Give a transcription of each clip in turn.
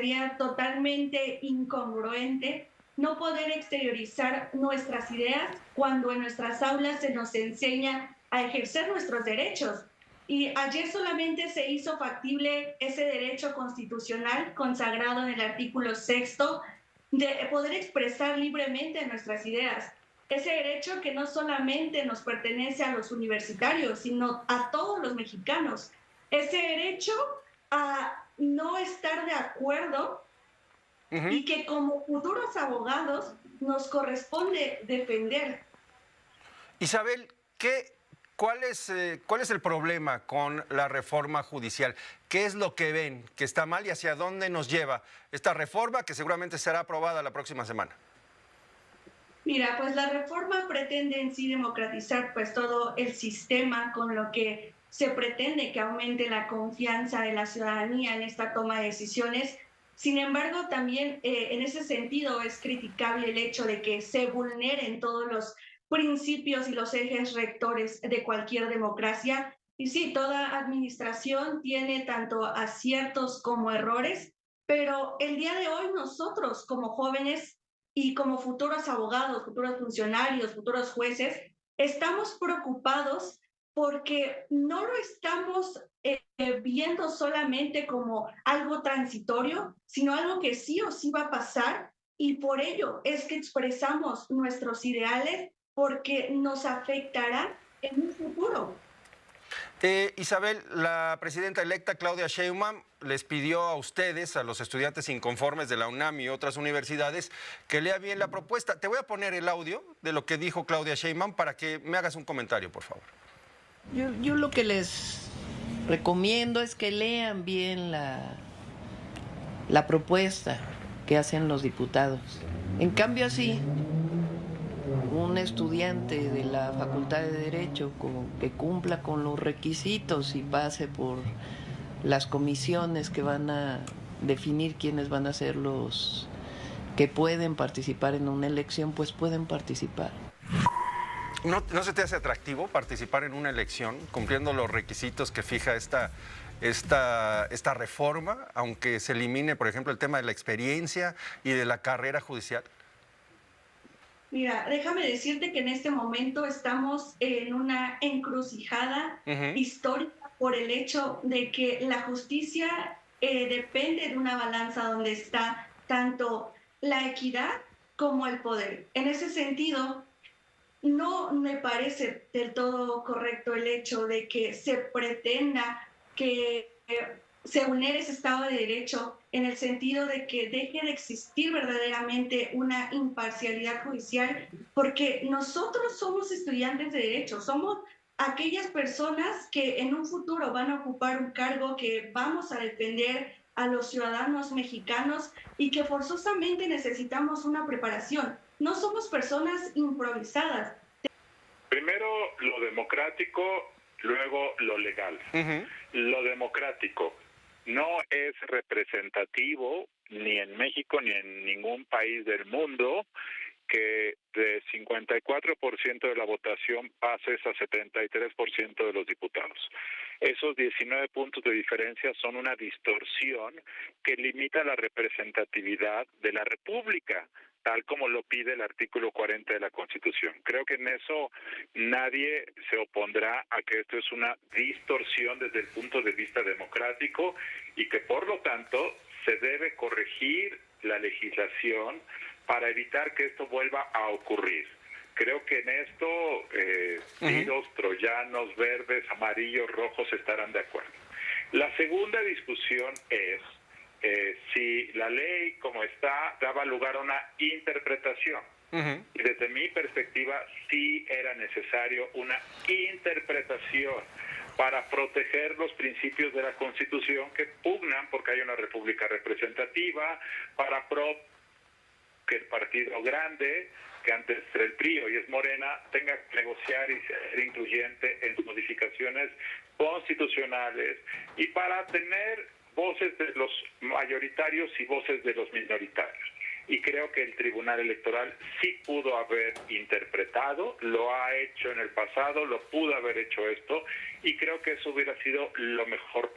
sería totalmente incongruente no poder exteriorizar nuestras ideas cuando en nuestras aulas se nos enseña a ejercer nuestros derechos. Y ayer solamente se hizo factible ese derecho constitucional consagrado en el artículo sexto de poder expresar libremente nuestras ideas. Ese derecho que no solamente nos pertenece a los universitarios, sino a todos los mexicanos. Ese derecho a no estar de acuerdo y que como futuros abogados nos corresponde defender. Isabel, ¿cuál es el problema con la reforma judicial? ¿Qué es lo que ven que está mal y hacia dónde nos lleva esta reforma que seguramente será aprobada la próxima semana? Mira, pues la reforma pretende en sí democratizar pues todo el sistema, con lo que se pretende que aumente la confianza de la ciudadanía en esta toma de decisiones. Sin embargo, también en ese sentido es criticable el hecho de que se vulneren todos los principios y los ejes rectores de cualquier democracia. Y sí, toda administración tiene tanto aciertos como errores, pero el día de hoy nosotros como jóvenes y como futuros abogados, futuros funcionarios, futuros jueces, estamos preocupados porque no lo estamos viendo solamente como algo transitorio, sino algo que sí o sí va a pasar, y por ello es que expresamos nuestros ideales porque nos afectará en un futuro. Isabel, la presidenta electa Claudia Sheinbaum les pidió a ustedes, a los estudiantes inconformes de la UNAM y otras universidades, que lea bien la propuesta. Te voy a poner el audio de lo que dijo Claudia Sheinbaum para que me hagas un comentario, por favor. Yo lo que les recomiendo es que lean bien la propuesta que hacen los diputados. En cambio, así, un estudiante de la Facultad de Derecho que cumpla con los requisitos y pase por las comisiones que van a definir quiénes van a ser los que pueden participar en una elección, pues pueden participar. ¿No se te hace atractivo participar en una elección cumpliendo los requisitos que fija esta reforma, aunque se elimine, por ejemplo, el tema de la experiencia y de la carrera judicial? Mira, déjame decirte que en este momento estamos en una encrucijada histórica por el hecho de que la justicia depende de una balanza donde está tanto la equidad como el poder. En ese sentido, no me parece del todo correcto el hecho de que se pretenda que se vulnere ese Estado de Derecho en el sentido de que deje de existir verdaderamente una imparcialidad judicial, porque nosotros somos estudiantes de Derecho, somos aquellas personas que en un futuro van a ocupar un cargo que vamos a defender a los ciudadanos mexicanos y que forzosamente necesitamos una preparación. No somos personas improvisadas. Primero lo democrático, luego lo legal. Lo democrático no es representativo ni en México ni en ningún país del mundo que de 54% de la votación pases a 73% de los diputados. Esos 19 puntos de diferencia son una distorsión que limita la representatividad de la República, tal como lo pide el artículo 40 de la Constitución. Creo que en eso nadie se opondrá a que esto es una distorsión desde el punto de vista democrático y que por lo tanto se debe corregir la legislación para evitar que esto vuelva a ocurrir. Creo que en esto tiros, troyanos, verdes, amarillos, rojos estarán de acuerdo. La segunda discusión es si la ley como está daba lugar a una interpretación. Y desde mi perspectiva sí era necesario una interpretación para proteger los principios de la Constitución que pugnan porque hay una república representativa, para que el partido grande, que antes era el PRI y es Morena, tenga que negociar y ser incluyente en sus modificaciones constitucionales y para tener voces de los mayoritarios y voces de los minoritarios. Y creo que el Tribunal Electoral sí pudo haber interpretado, lo ha hecho en el pasado, lo pudo haber hecho esto, y creo que eso hubiera sido lo mejor.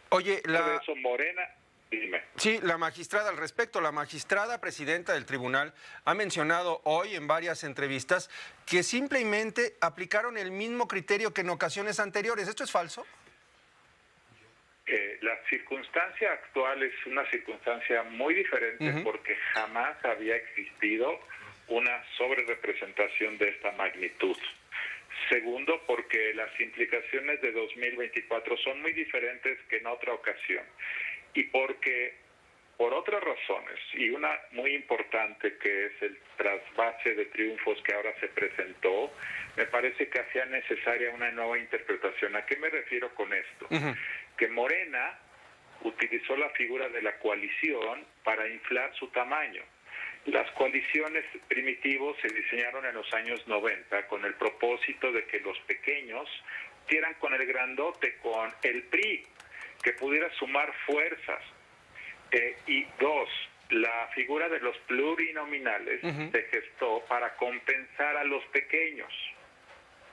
Oye, Por eso Morena Dime. Sí, la magistrada al respecto, la magistrada presidenta del tribunal ha mencionado hoy en varias entrevistas que simplemente aplicaron el mismo criterio que en ocasiones anteriores. ¿Esto es falso? La circunstancia actual es una circunstancia muy diferente porque jamás había existido una sobrerepresentación de esta magnitud. Segundo, porque las implicaciones de 2024 son muy diferentes que en otra ocasión. Y porque, por otras razones, y una muy importante que es el trasvase de triunfos que ahora se presentó, me parece que hacía necesaria una nueva interpretación. ¿A qué me refiero con esto? Que Morena utilizó la figura de la coalición para inflar su tamaño. Las coaliciones primitivos se diseñaron en los años 90 con el propósito de que los pequeños dieran con el grandote, con el PRI, que pudiera sumar fuerzas. Y dos, la figura de los plurinominales se gestó para compensar a los pequeños.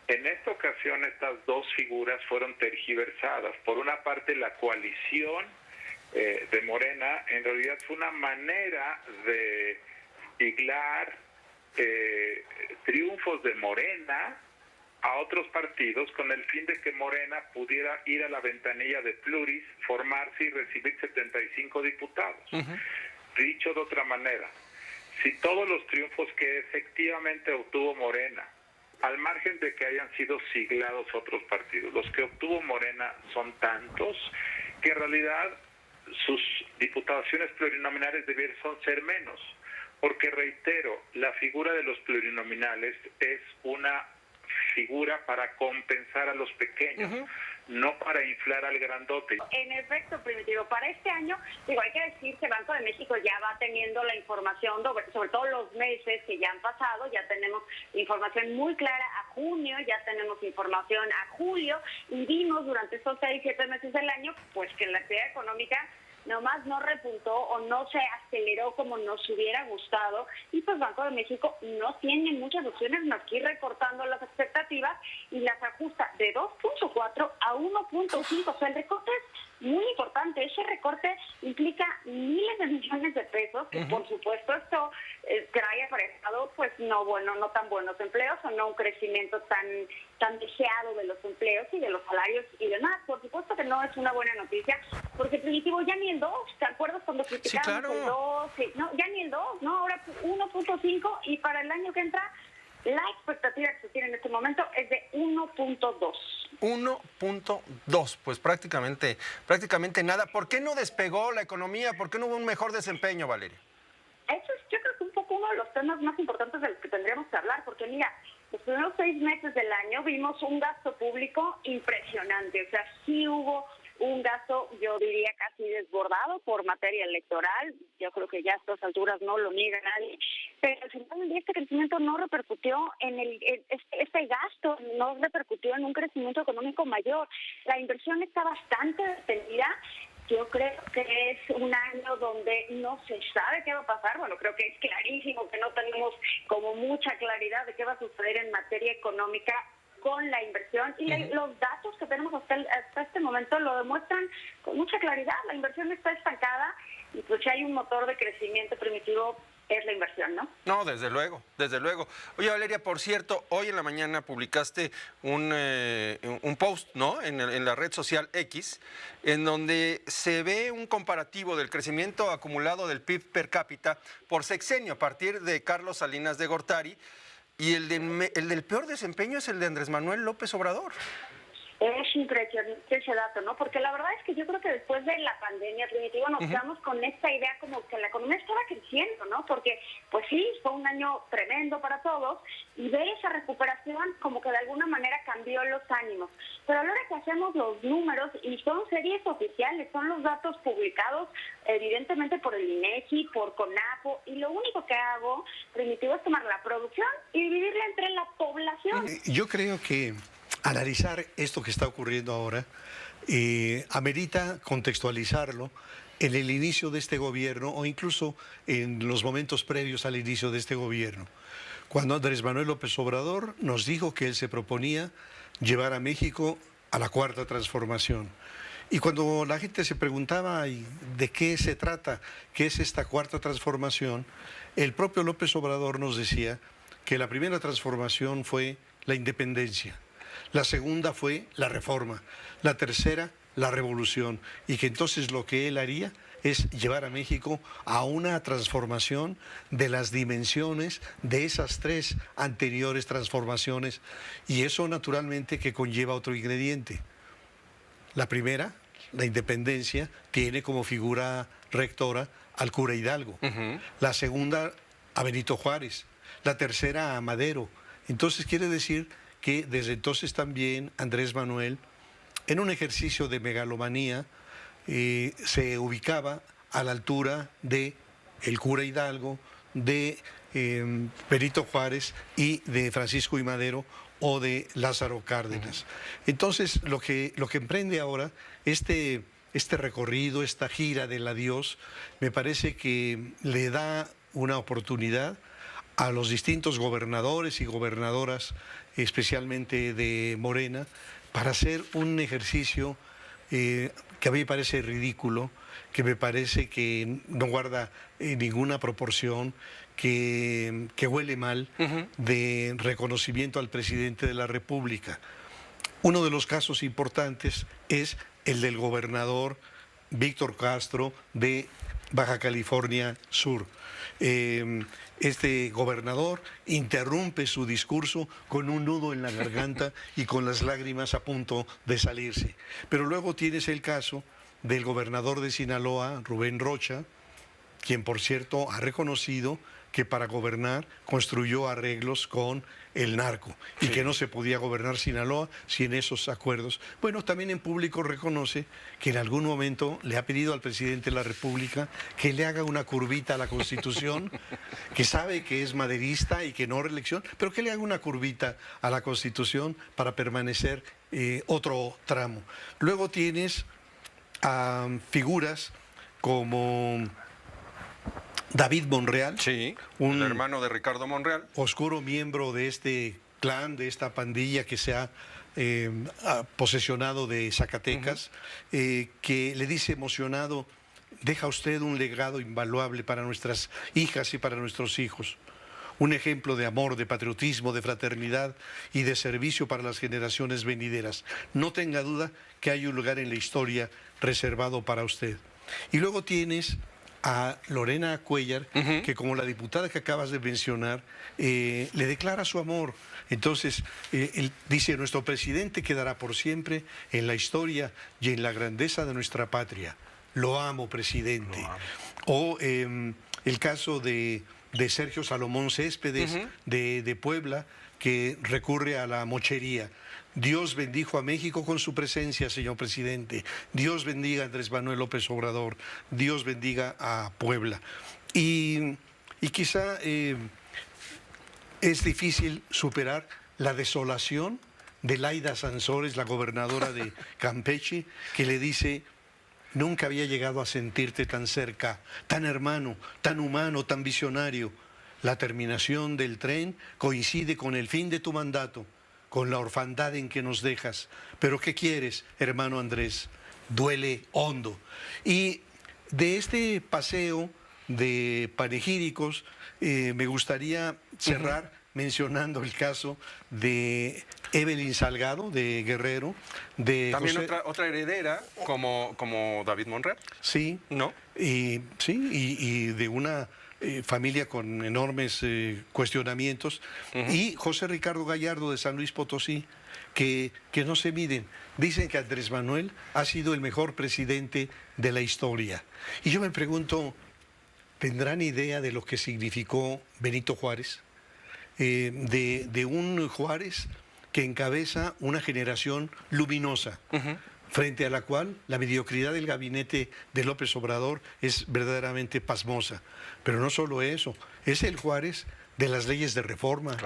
En esta ocasión estas dos figuras fueron tergiversadas. Por una parte, la coalición de Morena en realidad fue una manera de siglar triunfos de Morena a otros partidos con el fin de que Morena pudiera ir a la ventanilla de pluris, formarse y recibir 75 diputados. Dicho de otra manera, si todos los triunfos que efectivamente obtuvo Morena, al margen de que hayan sido siglados otros partidos, los que obtuvo Morena son tantos que en realidad sus diputaciones plurinominales debieron ser menos, porque reitero, la figura de los plurinominales es una figura para compensar a los pequeños, no para inflar al grandote. En efecto, Primitivo, para este año, hay que decir que Banco de México ya va teniendo la información, sobre todo los meses que ya han pasado, ya tenemos información muy clara a junio, ya tenemos información a julio, y vimos durante estos 6-7 meses del año, pues que la actividad económica nomás no repuntó o no se aceleró como nos hubiera gustado, y pues Banco de México no tiene muchas opciones más que ir recortando las expectativas y las ajusta de 2.4 a 1.5. O sea, el recorte es muy importante. Ese recorte implica miles de millones de pesos, que por supuesto esto trae aparejado pues no tan buenos empleos o no un crecimiento tan deseado de los empleos y de los salarios y demás. Por supuesto que no es una buena noticia, porque Primitivo ya ni el 2, ¿te acuerdas cuando criticaron el 2? Sí, no, ya ni el 2, ¿no? Ahora 1.5, y para el año que entra la expectativa que se tiene en este momento es de 1.2. 1.2, pues prácticamente nada. ¿Por qué no despegó la economía? ¿Por qué no hubo un mejor desempeño, Valeria? Eso es, yo creo que un poco uno de los temas más importantes de los que tendríamos que hablar, porque mira, los primeros 6 meses del año vimos un gasto público impresionante. O sea, sí hubo un gasto, yo diría, casi desbordado por materia electoral. Yo creo que ya a estas alturas no lo niega nadie. Pero al final del día este crecimiento no repercutió este gasto no repercutió en un crecimiento económico mayor. La inversión está bastante detenida. Yo creo que es un año donde no se sabe qué va a pasar. Bueno, creo que es clarísimo que no tenemos como mucha claridad de qué va a suceder en materia económica con la inversión, y los datos que tenemos hasta este momento lo demuestran con mucha claridad. La inversión está estancada, y pues si hay un motor de crecimiento Primitivo es la inversión, ¿no? No, desde luego, desde luego. Oye, Valeria, por cierto, hoy en la mañana publicaste un post, ¿no?, en la red social X, en donde se ve un comparativo del crecimiento acumulado del PIB per cápita por sexenio a partir de Carlos Salinas de Gortari, y el del peor desempeño es el de Andrés Manuel López Obrador. Es impresionante ese dato, ¿no? Porque la verdad es que yo creo que después de la pandemia, Primitivo, nos quedamos con esta idea como que la economía estaba creciendo, ¿no? Porque, pues sí, fue un año tremendo para todos, y ver esa recuperación como que de alguna manera cambió los ánimos. Pero a la hora que hacemos los números, y son series oficiales, son los datos publicados evidentemente por el INEGI, por CONAPO, y lo único que hago, Primitivo, es tomar la producción y dividirla entre la población. Yo creo que analizar esto que está ocurriendo ahora amerita contextualizarlo en el inicio de este gobierno, o incluso en los momentos previos al inicio de este gobierno, cuando Andrés Manuel López Obrador nos dijo que él se proponía llevar a México a la cuarta transformación. Y cuando la gente se preguntaba de qué se trata, qué es esta cuarta transformación, el propio López Obrador nos decía que la primera transformación fue la independencia, la segunda fue la reforma, la tercera la revolución, y que entonces lo que él haría es llevar a México a una transformación de las dimensiones de esas tres anteriores transformaciones, y eso naturalmente que conlleva otro ingrediente. La primera, la independencia, tiene como figura rectora al cura Hidalgo. La segunda, a Benito Juárez. La tercera, a Madero. Entonces quiere decir que desde entonces también Andrés Manuel, en un ejercicio de megalomanía, se ubicaba a la altura de el cura Hidalgo, de Benito Juárez y de Francisco I. Madero o de Lázaro Cárdenas. Entonces, lo que emprende ahora este recorrido, esta gira del adiós, me parece que le da una oportunidad a los distintos gobernadores y gobernadoras, especialmente de Morena, para hacer un ejercicio que a mí me parece ridículo, que me parece que no guarda ninguna proporción, que huele mal, de reconocimiento al presidente de la República. Uno de los casos importantes es el del gobernador Víctor Castro de Baja California Sur. Este gobernador interrumpe su discurso con un nudo en la garganta y con las lágrimas a punto de salirse. Pero luego tienes el caso del gobernador de Sinaloa, Rubén Rocha, quien por cierto ha reconocido que para gobernar construyó arreglos con el narco y que no se podía gobernar Sinaloa sin esos acuerdos. Bueno, también en público reconoce que en algún momento le ha pedido al presidente de la República que le haga una curvita a la Constitución, que sabe que es maderista y que no reelección, pero que le haga una curvita a la Constitución para permanecer otro tramo. Luego tienes a figuras como David Monreal, un hermano de Ricardo Monreal, oscuro miembro de este clan, de esta pandilla que se ha posesionado de Zacatecas, que le dice emocionado: deja usted un legado invaluable para nuestras hijas y para nuestros hijos. Un ejemplo de amor, de patriotismo, de fraternidad y de servicio para las generaciones venideras. No tenga duda que hay un lugar en la historia reservado para usted. Y luego tienes a Lorena Cuellar, que como la diputada que acabas de mencionar, le declara su amor. Entonces, él dice: nuestro presidente quedará por siempre en la historia y en la grandeza de nuestra patria. Lo amo, presidente. Lo amo. O el caso de Sergio Salomón Céspedes, de Puebla, que recurre a la mochería. Dios bendijo a México con su presencia, señor presidente. Dios bendiga a Andrés Manuel López Obrador. Dios bendiga a Puebla. Y quizá es difícil superar la desolación de Laida Sansores, la gobernadora de Campeche, que le dice: nunca había llegado a sentirte tan cerca, tan hermano, tan humano, tan visionario. La terminación del tren coincide con el fin de tu mandato, con la orfandad en que nos dejas. Pero ¿qué quieres, hermano Andrés? Duele hondo. Y de este paseo de panegíricos me gustaría cerrar mencionando el caso de Evelyn Salgado, de Guerrero. También José... otra heredera, como David Monreal. Sí. ¿No? Y de una familia con enormes cuestionamientos. Y José Ricardo Gallardo, de San Luis Potosí, que no se miden. Dicen que Andrés Manuel ha sido el mejor presidente de la historia. Y yo me pregunto, ¿tendrán idea de lo que significó Benito Juárez? De un Juárez que encabeza una generación luminosa, frente a la cual la mediocridad del gabinete de López Obrador es verdaderamente pasmosa. Pero no solo eso, es el Juárez de las leyes de reforma,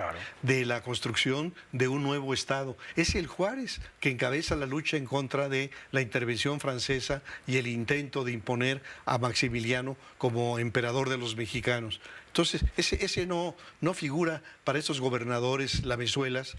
de la construcción de un nuevo Estado. Es el Juárez que encabeza la lucha en contra de la intervención francesa y el intento de imponer a Maximiliano como emperador de los mexicanos. Entonces, ese no figura para estos gobernadores lamezuelas,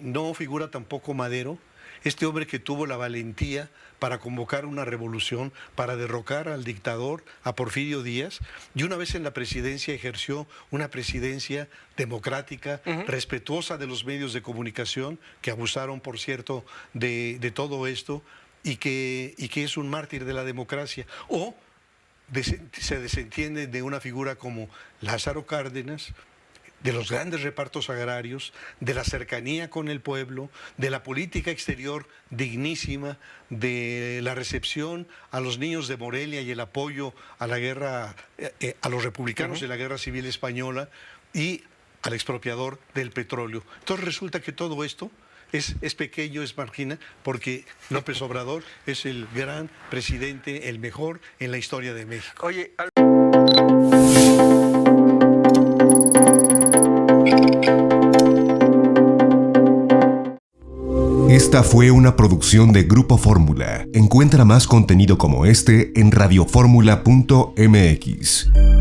no figura tampoco Madero, este hombre que tuvo la valentía para convocar una revolución, para derrocar al dictador, a Porfirio Díaz, y una vez en la presidencia ejerció una presidencia democrática, respetuosa de los medios de comunicación, que abusaron, por cierto, de todo esto, y que es un mártir de la democracia. O se desentiende de una figura como Lázaro Cárdenas, de los grandes repartos agrarios, de la cercanía con el pueblo, de la política exterior dignísima, de la recepción a los niños de Morelia y el apoyo a la guerra, a los republicanos de la Guerra Civil Española y al expropiador del petróleo. Entonces resulta que todo esto es pequeño, es marginal, porque López Obrador es el gran presidente, el mejor en la historia de México. Oye, Esta fue una producción de Grupo Fórmula. Encuentra más contenido como este en radioformula.mx.